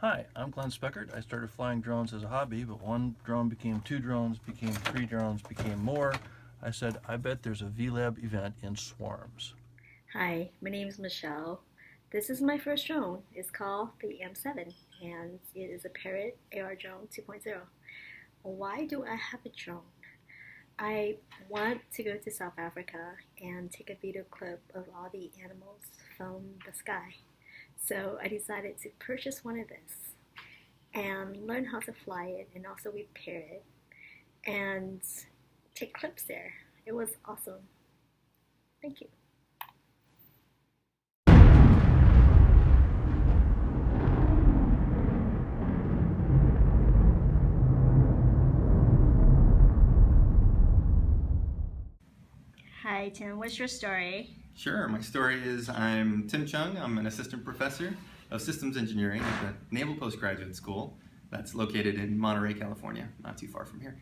Hi, I'm Glenn Speckert. I started flying drones as a hobby, but one drone became two drones, became three drones, became more. I said, I bet there's a VLAB event in swarms. Hi, my name is Michelle. This is my first drone. It's called the M7 and it is a Parrot AR drone 2.0. Why do I have a drone? I want to go to South Africa and take a video clip of all the animals from the sky. So I decided to purchase one of this and learn how to fly it and also repair it and take clips there. It was awesome. Thank you. Hi, Tim. What's your story? Sure. My story is I'm Tim Chung. I'm an assistant professor of systems engineering at the Naval Postgraduate School that's located in Monterey, California, not too far from here.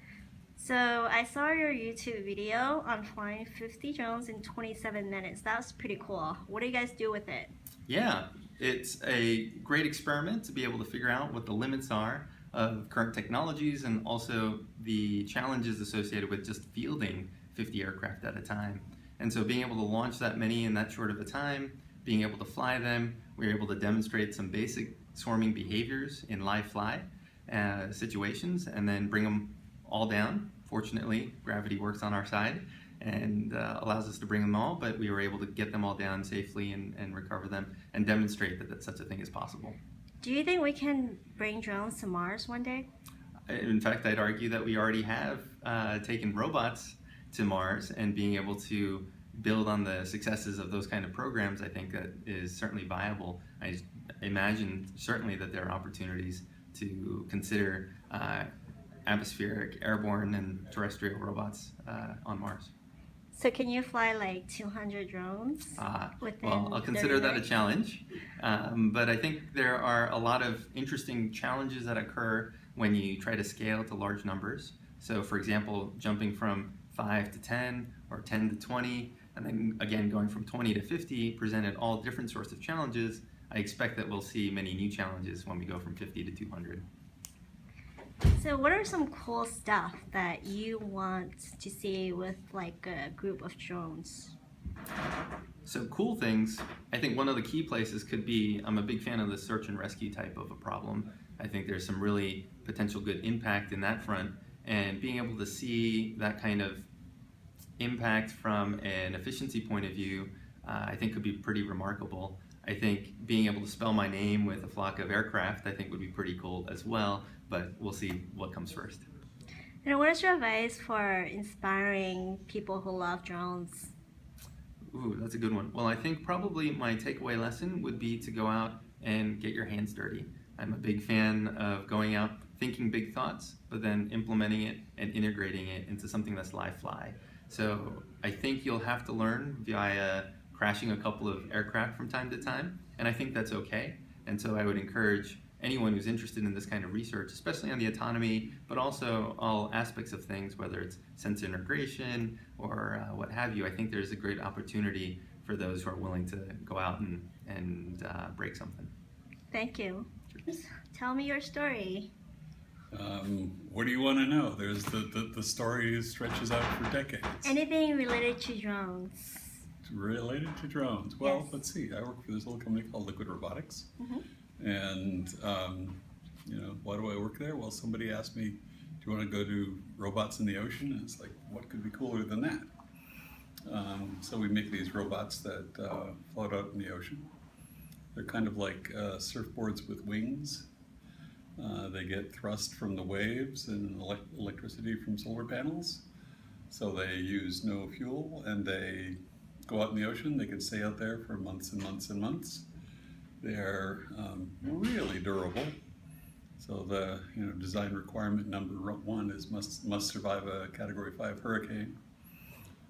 So I saw your YouTube video on flying 50 drones in 27 minutes. That's pretty cool. What do you guys do with it? Yeah, it's a great experiment to be able to figure out what the limits are of current technologies and also the challenges associated with just fielding 50 aircraft at a time. And so being able to launch that many in that short of a time, being able to fly them, we were able to demonstrate some basic swarming behaviors in live fly situations and then bring them all down. Fortunately, gravity works on our side and allows us to bring them all, but we were able to get them all down safely and recover them and demonstrate that such a thing is possible. Do you think we can bring drones to Mars one day? In fact, I'd argue that we already have taken robots to Mars, and being able to build on the successes of those kind of programs, I think that is certainly viable. I imagine certainly that there are opportunities to consider atmospheric, airborne, and terrestrial robots on Mars. So can you fly like 200 drones within Well, I'll 30 consider that a minutes? challenge, but I think there are a lot of interesting challenges that occur when you try to scale to large numbers. So for example, jumping from 5 to 10 or 10 to 20, and then again going from 20 to 50 presented all different sorts of challenges. I expect that we'll see many new challenges when we go from 50 to 200. So what are some cool stuff that you want to see with like a group of drones? So cool things, I think one of the key places could be, I'm a big fan of the search and rescue type of a problem. I think there's some really potential good impact in that front, and being able to see that kind of impact from an efficiency point of view, I think could be pretty remarkable. I think being able to spell my name with a flock of aircraft, I think would be pretty cool as well, but we'll see what comes first. And what is your advice for inspiring people who love drones? Ooh, that's a good one. Well, I think probably my takeaway lesson would be to go out and get your hands dirty. I'm a big fan of going out, thinking big thoughts, but then implementing it and integrating it into something that's live fly. So I think you'll have to learn via crashing a couple of aircraft from time to time, and I think that's okay. And so I would encourage anyone who's interested in this kind of research, especially on the autonomy, but also all aspects of things, whether it's sensor integration or what have you. I think there's a great opportunity for those who are willing to go out and break something. Thank you. Tell me your story. What do you want to know? There's the story stretches out for decades. Anything related to drones? It's related to drones. Well, Yes. let's see. I work for this little company called Liquid Robotics. And, why do I work there? Well, somebody asked me, do you want to go do robots in the ocean? And it's like, what could be cooler than that? So we make these robots that float out in the ocean. They're kind of like surfboards with wings. They get thrust from the waves and electricity from solar panels. So they use no fuel and they go out in the ocean. They can stay out there for months and months and months. They're really durable. So the design requirement number one is must survive a Category 5 hurricane.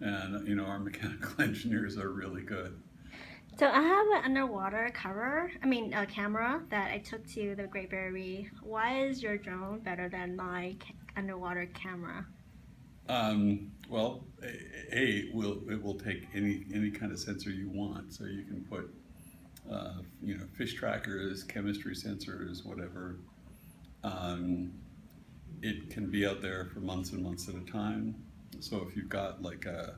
And our mechanical engineers are really good. So I have an underwater camera that I took to the Great Barrier Reef. Why is your drone better than my underwater camera? Well, it will take any kind of sensor you want. So you can put fish trackers, chemistry sensors, whatever. It can be out there for months and months at a time. So if you've got like a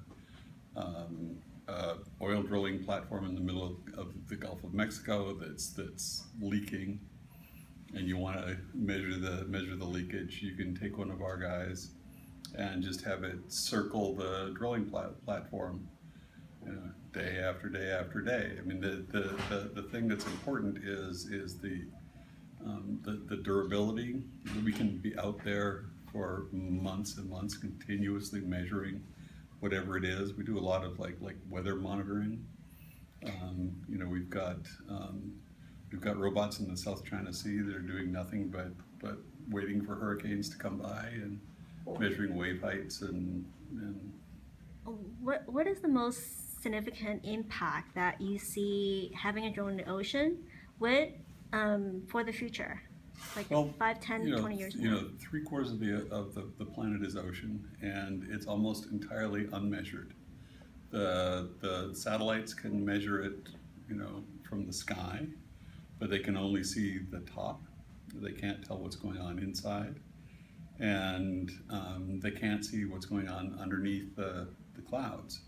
oil drilling platform in the middle of the Gulf of Mexico that's leaking, and you want to measure the leakage, you can take one of our guys and just have it circle the drilling platform, day after day after day. I mean, the thing that's important is the durability. We can be out there for months and months continuously measuring whatever it is. We do a lot of like weather monitoring. We've got robots in the South China Sea that are doing nothing but waiting for hurricanes to come by and measuring wave heights and What is the most significant impact that you see having a drone in the ocean with for the future? Like 5, 10, 20 years more? 3/4 of the planet is ocean, and it's almost entirely unmeasured. The satellites can measure it, from the sky, but they can only see the top. They can't tell what's going on inside, and they can't see what's going on underneath the clouds.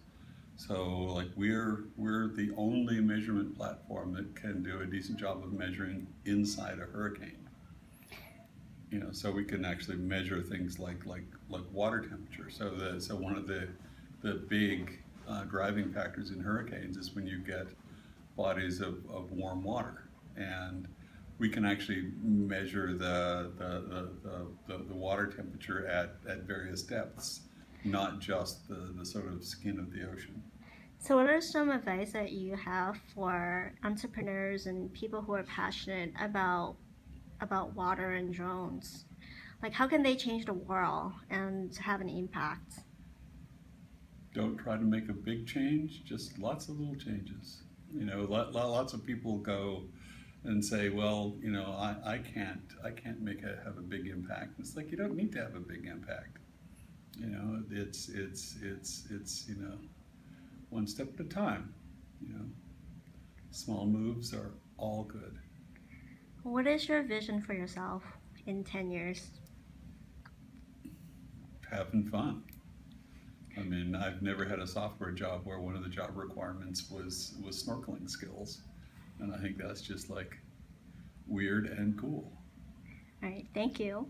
So, like, we're the only measurement platform that can do a decent job of measuring inside a hurricane. So we can actually measure things like water temperature. So one of the big driving factors in hurricanes is when you get bodies of warm water, and we can actually measure the water temperature at various depths, not just the sort of skin of the ocean. So what are some advice that you have for entrepreneurs and people who are passionate about water and drones? Like, how can they change the world and have an impact? Don't try to make a big change, just lots of little changes. Lots of people go and say, well, I can't have a big impact. It's like, you don't need to have a big impact. It's one step at a time. Small moves are all good. What is your vision for yourself in 10 years? Having fun. I mean, I've never had a software job where one of the job requirements was snorkeling skills, and I think that's just like weird and cool. All right, thank you.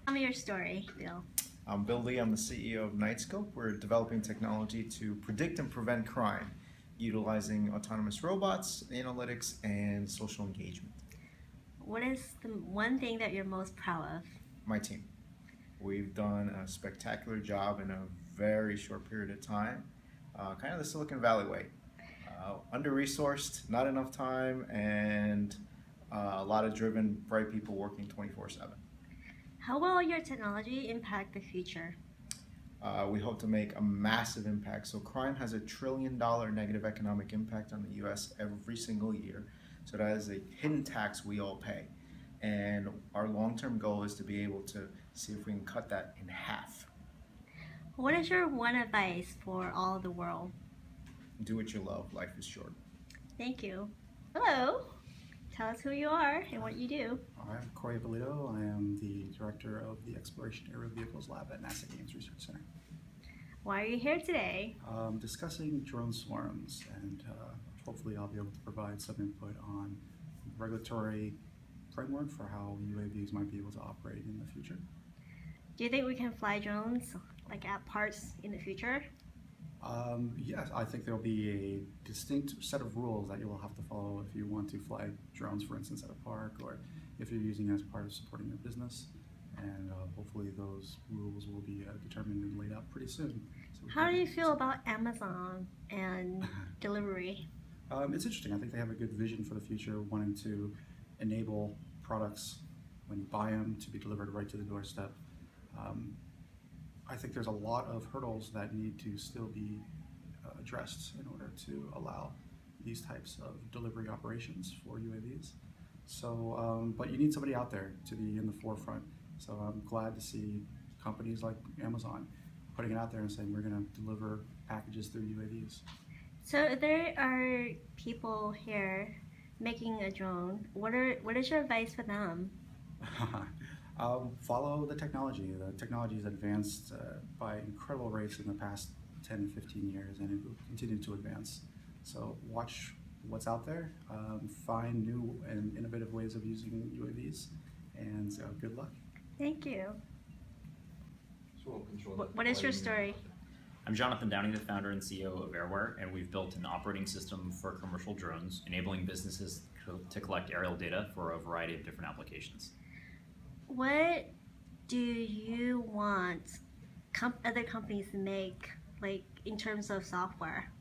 Tell me your story, Bill. I'm Bill Lee. I'm the CEO of Nightscope. We're developing technology to predict and prevent crime, utilizing autonomous robots, analytics, and social engagement. What is the one thing that you're most proud of? My team. We've done a spectacular job in a very short period of time, kind of the Silicon Valley way. Under-resourced, not enough time, and a lot of driven, bright people working 24/7. How will your technology impact the future? We hope to make a massive impact. So crime has $1 trillion negative economic impact on the U.S. every single year. So that is a hidden tax we all pay. And our long-term goal is to be able to see if we can cut that in half. What is your one advice for all the world? Do what you love. Life is short. Thank you. Hello. Tell us who you are and what you do. I'm Corey Bolito. I am the director of the Exploration Aerial Vehicles Lab at NASA Ames Research Center. Why are you here today? Discussing drone swarms, and hopefully I'll be able to provide some input on regulatory framework for how UAVs might be able to operate in the future. Do you think we can fly drones like at parks in the future? Yes, I think there'll be a distinct set of rules that you will have to follow if you want to fly drones, for instance, at a park, or if you're using it as part of supporting your business. And hopefully those rules will be determined and laid out pretty soon. So How do you feel about Amazon and delivery? It's interesting. I think they have a good vision for the future, wanting to enable products when you buy them to be delivered right to the doorstep. I think there's a lot of hurdles that need to still be addressed in order to allow these types of delivery operations for UAVs. So, but you need somebody out there to be in the forefront. So I'm glad to see companies like Amazon putting it out there and saying we're going to deliver packages through UAVs. So there are people here making a drone. What is your advice for them? Follow the technology. The technology has advanced by incredible rates in the past 10, 15 years, and it will continue to advance. So watch what's out there, find new and innovative ways of using UAVs, and good luck. Thank you. What is your story? I'm Jonathan Downey, the founder and CEO of Airware, and we've built an operating system for commercial drones, enabling businesses to collect aerial data for a variety of different applications. What do you want other companies to make, like in terms of software?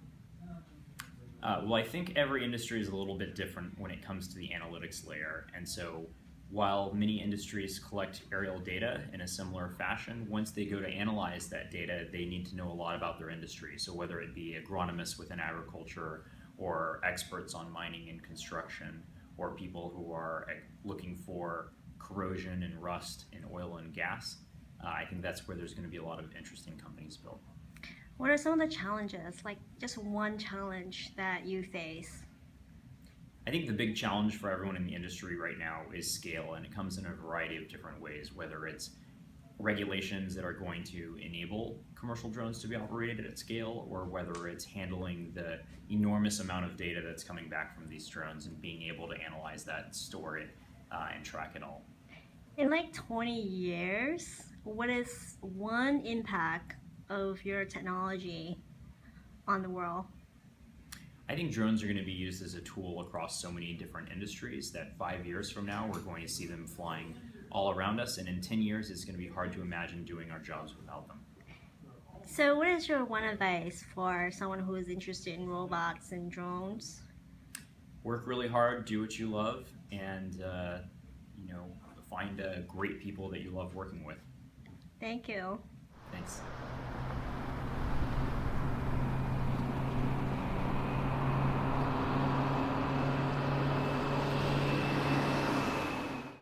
Well, I think every industry is a little bit different when it comes to the analytics layer, and so while many industries collect aerial data in a similar fashion, once they go to analyze that data, they need to know a lot about their industry. So whether it be agronomists within agriculture, or experts on mining and construction, or people who are looking for corrosion and rust in oil and gas, I think that's where there's going to be a lot of interesting companies built. What are some of the challenges, like just one challenge that you face? I think the big challenge for everyone in the industry right now is scale, and it comes in a variety of different ways, whether it's regulations that are going to enable commercial drones to be operated at scale, or whether it's handling the enormous amount of data that's coming back from these drones and being able to analyze that, store it, and track it all. In like 20 years, what is one impact of your technology on the world? I think drones are going to be used as a tool across so many different industries that 5 years from now, we're going to see them flying all around us, and in 10 years, it's going to be hard to imagine doing our jobs without them. So what is your one advice for someone who is interested in robots and drones? Work really hard, do what you love, and find great people that you love working with. Thank you. Thanks.